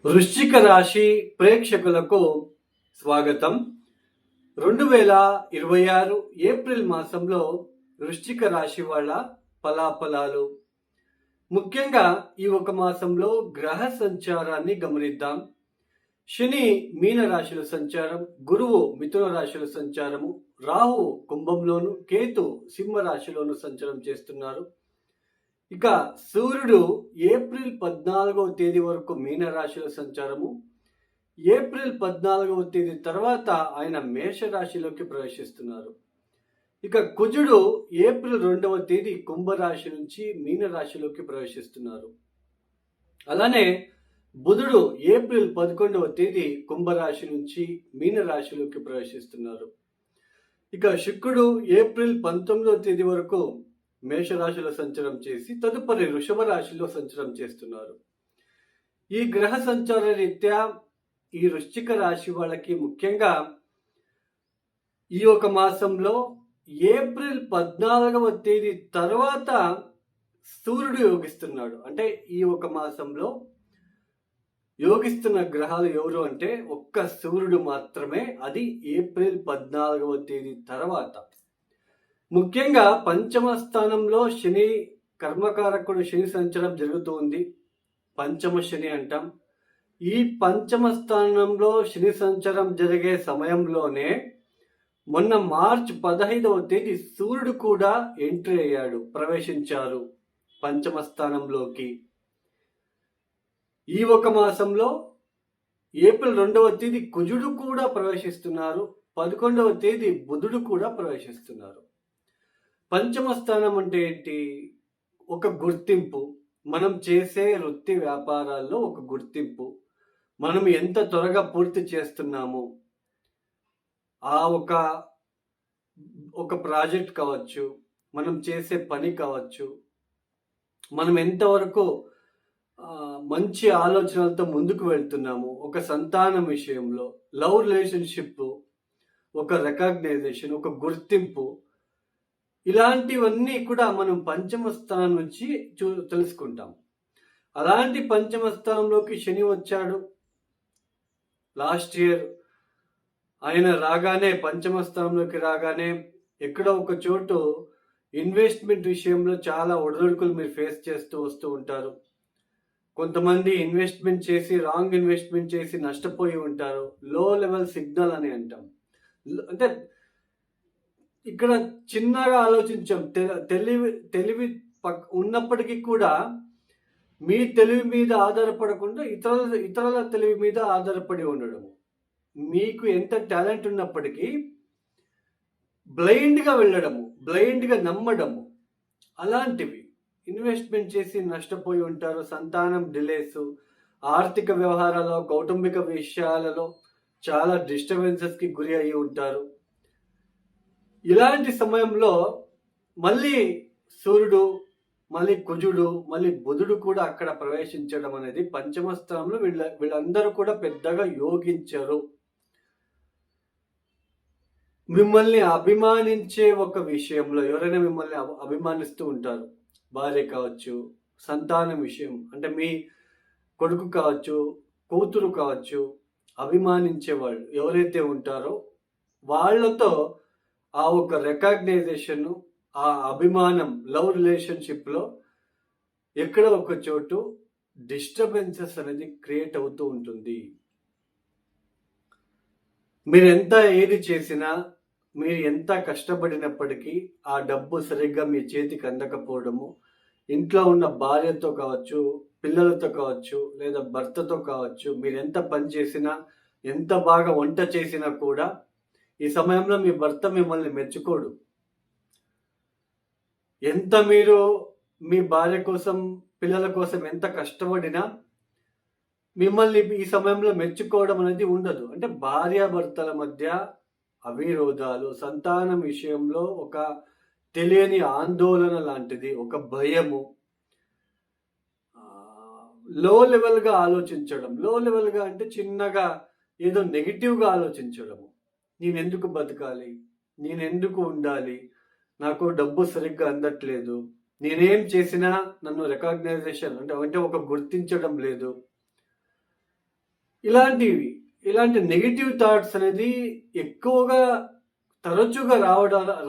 వృశ్చిక రాశి ప్రేక్షకులకు స్వాగతం. 2026 ఏప్రిల్ మాసంలో వృశ్చిక రాశి వాళ్ళ ఫలాఫలాలు. ముఖ్యంగా ఈ ఒక మాసంలో గ్రహ సంచారాన్ని గమనిద్దాం. శని మీన రాశిలో సంచారం, గురువు మిథున రాశిలో సంచారము, రాహు కుంభంలోను, కేతు సింహ రాశిలోను సంచారం చేస్తున్నారు. ఇక సూర్యుడు ఏప్రిల్ 14వ తేదీ వరకు మీనరాశిలో సంచారము, ఏప్రిల్ 14వ తేదీ తర్వాత ఆయన మేషరాశిలోకి ప్రవేశిస్తున్నారు. ఇక కుజుడు ఏప్రిల్ 2వ తేదీ కుంభరాశి నుంచి మీనరాశిలోకి ప్రవేశిస్తున్నారు. అలానే బుధుడు ఏప్రిల్ 11వ తేదీ కుంభరాశి నుంచి మీనరాశిలోకి ప్రవేశిస్తున్నారు. ఇక శుక్రుడు ఏప్రిల్ 19వ తేదీ వరకు మేషరాశిలో సంచారం చేసి తదుపరి వృషభ రాశిలో సంచారం చేస్తున్నారు. ఈ గ్రహ సంచార రీత్యా ఈ వృశ్చిక రాశి వాళ్ళకి ముఖ్యంగా ఈ ఒక మాసంలో ఏప్రిల్ 14వ తేదీ తర్వాత సూర్యుడు యోగిస్తున్నాడు. అంటే ఈ ఒక మాసంలో యోగిస్తున్న గ్రహాలు ఎవరు అంటే ఒక్క సూర్యుడు మాత్రమే. అది ఏప్రిల్ 14వ తేదీ తర్వాత. ముఖ్యంగా పంచమ స్థానంలో శని కర్మకారకుడు శని సంచారం జరుగుతుంది. పంచమ శని అంటాం. ఈ పంచమ స్థానంలో శని సంచారం జరిగే సమయంలోనే మొన్న మార్చి 15వ తేదీ సూర్యుడు కూడా ఎంట్రీ అయ్యాడు, ప్రవేశించారు పంచమ స్థానంలోకి. ఈ ఒక మాసంలో ఏప్రిల్ 2వ తేదీ కుజుడు కూడా ప్రవేశిస్తున్నారు, 11వ తేదీ బుధుడు కూడా ప్రవేశిస్తున్నారు. పంచమ స్థానం అంటే ఏంటి? ఒక గుర్తింపు. మనం చేసే వృత్తి వ్యాపారాల్లో ఒక గుర్తింపు. మనం ఎంత త్వరగా పూర్తి చేస్తున్నాము, ఆ ఒక ప్రాజెక్ట్ కావచ్చు, మనం చేసే పని కావచ్చు, మనం ఎంతవరకు మంచి ఆలోచనలతో ముందుకు వెళ్తున్నాము, ఒక సంతానం విషయంలో, లవ్ రిలేషన్షిప్, ఒక రికగ్నైజేషన్, ఒక గుర్తింపు, ఇలాంటివన్నీ కూడా మనం పంచమ స్థానం నుంచి తెలుసుకుంటాం. అలాంటి పంచమ స్థానంలోకి శని వచ్చాడు లాస్ట్ ఇయర్. ఆయన రాగానే పంచమ స్థానంలోకి రాగానే ఎక్కడో ఒక చోటు ఇన్వెస్ట్మెంట్ విషయంలో చాలా ఒడిదుడుకులు మీరు ఫేస్ చేస్తూ వస్తూ ఉంటారు. కొంతమంది ఇన్వెస్ట్మెంట్ చేసి రాంగ్ ఇన్వెస్ట్మెంట్ చేసి నష్టపోయి ఉంటారు. లో లెవెల్ సిగ్నల్ అని అంటాం. అంటే ఇక్కడ చిన్నగా ఆలోచించాం. తెలివి ఉన్నప్పటికీ కూడా మీ తెలివి మీద ఆధారపడకుండా ఇతరుల తెలివి మీద ఆధారపడి ఉండడము. మీకు ఎంత టాలెంట్ ఉన్నప్పటికీ బ్లైండ్గా వెళ్ళడము, బ్లైండ్గా నమ్మడము, అలాంటివి ఇన్వెస్ట్మెంట్ చేసి నష్టపోయి ఉంటారు. సంతానం డిలేస్, ఆర్థిక వ్యవహారాల్లో, కౌటుంబిక విషయాలలో చాలా డిస్టర్బెన్సెస్కి గురి అయి ఉంటారు. ఇలాంటి సమయంలో మళ్ళీ సూర్యుడు, మళ్ళీ కుజుడు, మళ్ళీ బుధుడు కూడా అక్కడ ప్రవేశించడం అనేది పంచమ స్థానంలో వీళ్ళందరూ కూడా పెద్దగా యోగించరు. మిమ్మల్ని అభిమానించే ఒక విషయంలో ఎవరైనా మిమ్మల్ని అభిమానిస్తూ ఉంటారు. భార్య కావచ్చు, సంతానం విషయం అంటే మీ కొడుకు కావచ్చు, కూతురు కావచ్చు, అభిమానించే వాళ్ళు ఎవరైతే ఉంటారో వాళ్ళతో ఆ ఒక రికగ్నైజేషన్, ఆ అభిమానం, లవ్ రిలేషన్షిప్లో ఎక్కడ ఒక చోటు డిస్టర్బెన్సెస్ అనేది క్రియేట్ అవుతూ ఉంటుంది. మీరు ఎంత ఏది చేసినా, మీరు ఎంత కష్టపడినప్పటికీ ఆ డబ్బు సరిగ్గా మీ చేతికి అందకపోవడము, ఇంట్లో ఉన్న భార్యతో కావచ్చు, పిల్లలతో కావచ్చు, లేదా భర్తతో కావచ్చు, మీరు ఎంత పని చేసినా, ఎంత బాగా వంట చేసినా కూడా ఈ సమయంలో మీ భర్త మిమ్మల్ని మెచ్చుకోడు. ఎంత మీరు మీ భార్య కోసం, పిల్లల కోసం ఎంత కష్టపడినా మిమ్మల్ని ఈ సమయంలో మెచ్చుకోవడం అనేది ఉండదు. అంటే భార్యాభర్తల మధ్య అవిరోధాలు, సంతానం విషయంలో ఒక తెలియని ఆందోళన లాంటిది, ఒక భయము, లో లెవెల్గా ఆలోచించడం. లో లెవెల్గా అంటే చిన్నగా ఏదో నెగిటివ్గా ఆలోచించడము. నేనెందుకు బతకాలి, నేనెందుకు ఉండాలి, నాకు డబ్బు సరిగ్గా అందట్లేదు, నేనేం చేసినా నన్ను రికగ్నైజేషన్ అంటే ఒక గుర్తించడం లేదు, ఇలాంటి నెగిటివ్ థాట్స్ అనేది ఎక్కువగా తరచుగా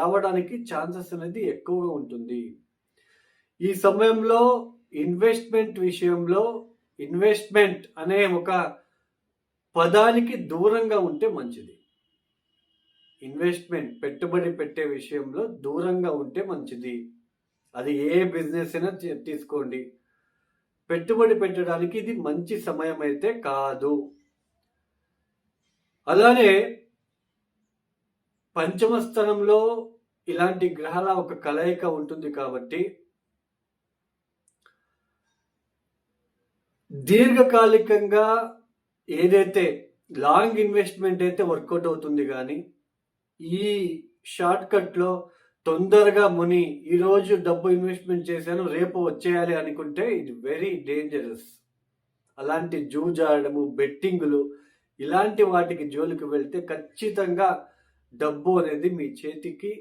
రావడానికి ఛాన్సెస్ అనేది ఎక్కువగా ఉంటుంది. ఈ సమయంలో ఇన్వెస్ట్మెంట్ విషయంలో ఇన్వెస్ట్మెంట్ అనే ఒక పదానికి దూరంగా ఉంటే మంచిది. ఇన్వెస్ట్మెంట్ పెట్టుబడి పెట్టే విషయంలో దూరంగా ఉంటే మంచిది. అది ఏ బిజినెస్ అయినా తీసుకోండి, పెట్టుబడి పెట్టడానికి ఇది మంచి సమయం అయితే కాదు. అలానే పంచమ స్థానంలో ఇలాంటి గ్రహాల ఒక కలయిక ఉంటుంది కాబట్టి దీర్ఘకాలికంగా ఏదైతే లాంగ్ ఇన్వెస్ట్మెంట్ అయితే వర్కౌట్ అవుతుంది, కానీ ఈ షార్ట్ కట్లో తొందరగా ముని ఈరోజు డబ్బు ఇన్వెస్ట్మెంట్ చేశాను రేపు వచ్చేయాలి అనుకుంటే ఇది వెరీ డేంజరస్. అలాంటి జూజాడము, బెట్టింగులు ఇలాంటి వాటికి జోలికి వెళ్తే ఖచ్చితంగా డబ్బు అనేది మీ చేతికి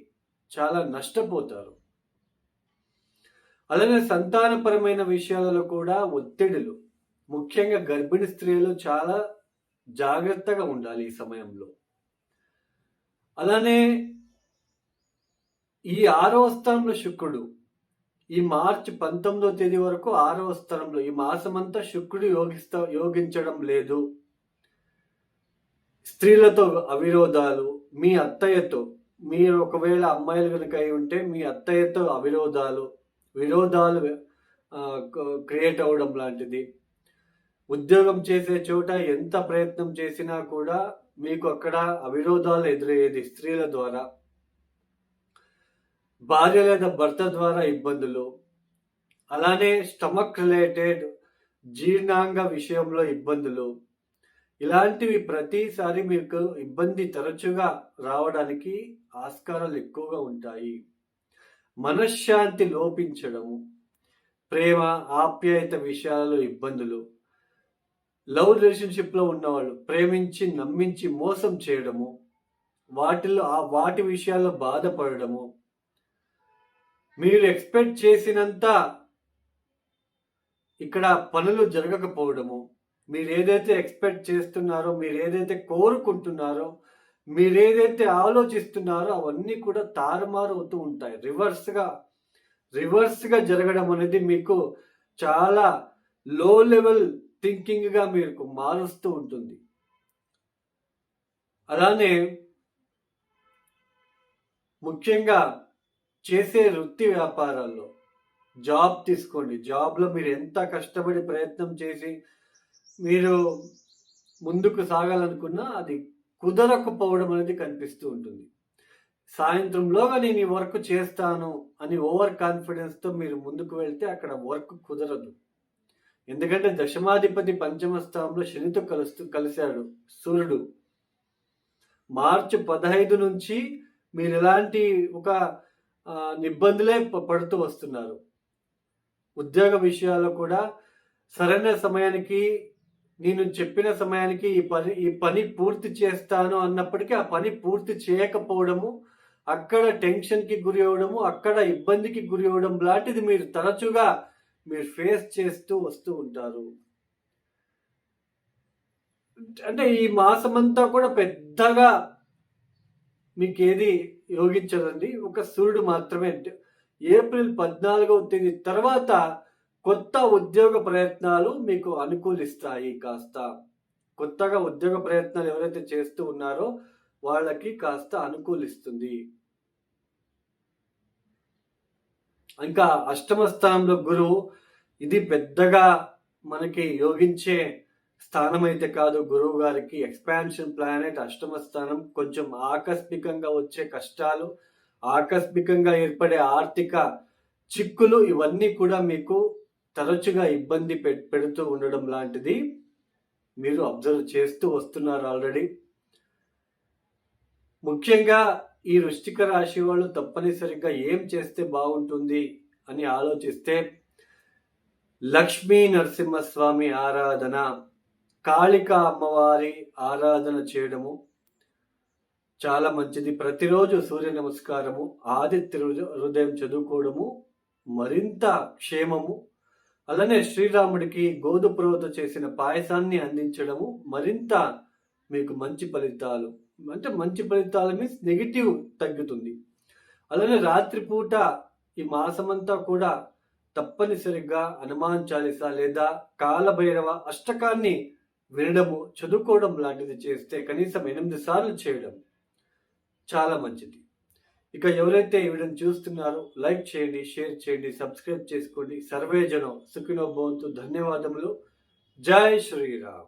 చాలా నష్టపోతారు. అలానే సంతానపరమైన విషయాలలో కూడా ఒత్తిడులు, ముఖ్యంగా గర్భిణీ స్త్రీలు చాలా జాగ్రత్తగా ఉండాలి ఈ సమయంలో. అలానే ఈ 6వ స్థానంలో శుక్రుడు ఈ మార్చి 19వ తేదీ వరకు 6వ స్థానంలో ఈ మాసమంతా శుక్రుడు యోగించడం లేదు. స్త్రీలతో అవిరోధాలు, మీ అత్తయ్యతో, మీరు ఒకవేళ అమ్మాయిలు కనుక అయి ఉంటే మీ అత్తయ్యతో విరోధాలు క్రియేట్ అవ్వడం లాంటిది. ఉద్యోగం చేసే చోట ఎంత ప్రయత్నం చేసినా కూడా మీకు అక్కడ అవిరోధాలు ఎదురయ్యేది స్త్రీల ద్వారా. భార్య లేదా భర్త ద్వారా ఇబ్బందులు, అలానే స్టమక్ రిలేటెడ్ జీర్ణాంగ విషయంలో ఇబ్బందులు, ఇలాంటివి ప్రతిసారి మీకు ఇబ్బంది తరచుగా రావడానికి ఆస్కారాలు ఎక్కువగా ఉంటాయి. మనశ్శాంతి లోపించడము, ప్రేమ ఆప్యాయత విషయాలలో ఇబ్బందులు, లవ్ రిలేషన్షిప్లో ఉన్నవాళ్ళు ప్రేమించి నమ్మించి మోసం చేయడము, వాటి విషయాల్లో బాధపడము, మీరు ఎక్స్పెక్ట్ చేసినంత ఇక్కడ పనులు జరగకపోవడము, మీరు ఏదైతే ఎక్స్పెక్ట్ చేస్తున్నారో, మీరు ఏదైతే కోరుకుంటున్నారో, మీరు ఏదైతే ఆలోచిస్తున్నారో అవన్నీ కూడా తారుమారు అవుతూ ఉంటాయి. రివర్స్గా జరగడం అనేది మీకు చాలా లో లెవెల్ థింకింగ్గా మీకు మారుస్తూ ఉంటుంది. అలానే ముఖ్యంగా చేసే వృత్తి వ్యాపారాల్లో జాబ్ తీసుకోండి. జాబ్లో మీరు ఎంత కష్టపడి ప్రయత్నం చేసి మీరు ముందుకు సాగాలనుకున్నా అది కుదరకపోవడం అనేది కనిపిస్తూ ఉంటుంది. సాయంత్రంలోగా నేను ఈ వర్క్ చేస్తాను అని ఓవర్ కాన్ఫిడెన్స్తో మీరు ముందుకు వెళ్తే అక్కడ వర్క్ కుదరదు. ఎందుకంటే దశమాధిపతి పంచమ స్థానంలో శనితో కలిశాడు సూర్యుడు. మార్చి 15 నుంచి మీరు ఎలాంటి ఒక ఇబ్బందులే పడుతూ వస్తున్నారు. ఉద్యోగ విషయాల్లో కూడా సరైన సమయానికి, నేను చెప్పిన సమయానికి ఈ పని పూర్తి చేస్తాను అన్నప్పటికీ ఆ పని పూర్తి చేయకపోవడము, అక్కడ టెన్షన్కి గురి అవ్వడము, అక్కడ ఇబ్బందికి గురి అవ్వడం లాంటిది మీరు తరచుగా ఫేస్ చేస్తూ వస్తూ ఉంటారు. అంటే ఈ మాసమంతా కూడా పెద్దగా మీకు ఏది యోగించదండి. ఒక సూర్యుడు మాత్రమే. ఏప్రిల్ 14వ తేదీ తర్వాత కొత్త ఉద్యోగ ప్రయత్నాలు మీకు అనుకూలిస్తాయి. కాస్త కొత్తగా ఉద్యోగ ప్రయత్నాలు ఎవరైతే చేస్తూ ఉన్నారో వాళ్ళకి కాస్త అనుకూలిస్తుంది. ఇంకా అష్టమ స్థానంలో గురువు, ఇది పెద్దగా మనకి యోగించే స్థానం అయితే కాదు. గురువు గారికి ఎక్స్పాన్షన్ ప్లానెట్ అష్టమ స్థానం. కొంచెం ఆకస్మికంగా వచ్చే కష్టాలు, ఆకస్మికంగా ఏర్పడే ఆర్థిక చిక్కులు ఇవన్నీ కూడా మీకు తరచుగా ఇబ్బంది పెడుతూ ఉండడం లాంటిది మీరు అబ్జర్వ్ చేస్తూ వస్తున్నారు ఆల్రెడీ. ముఖ్యంగా ఈ వృశ్చిక రాశి వాళ్ళు తప్పనిసరిగా ఏం చేస్తే బాగుంటుంది అని ఆలోచిస్తే లక్ష్మీ నరసింహస్వామి ఆరాధన, కాళికా అమ్మవారి ఆరాధన చేయడము చాలా మంచిది. ప్రతిరోజు సూర్య నమస్కారము, ఆదిత్య హృదయం చదువుకోవడము మరింత క్షేమము, అలానే శ్రీరాముడికి గోధుమరవ్వతో చేసిన పాయసాన్ని అందించడము మరింత మీకు మంచి ఫలితాలు, అంటే మంచి ఫలితాలు మీన్స్ నెగిటివ్ తగ్గుతుంది. అలానే రాత్రిపూట ఈ మాసమంతా కూడా తప్పనిసరిగా హనుమాన్ చాలీస లేదా కాలభైరవ అష్టకాన్ని వినడము, చదువుకోవడం లాంటిది చేస్తే కనీసం 8 సార్లు చేయడం చాలా మంచిది. ఇక ఎవరైతే ఈ వీడియోని చూస్తున్నారో లైక్ చేయండి, షేర్ చేయండి, సబ్స్క్రైబ్ చేసుకోండి. సర్వే జనం సుఖినో భవంతు. ధన్యవాదములు. జై శ్రీరామ్.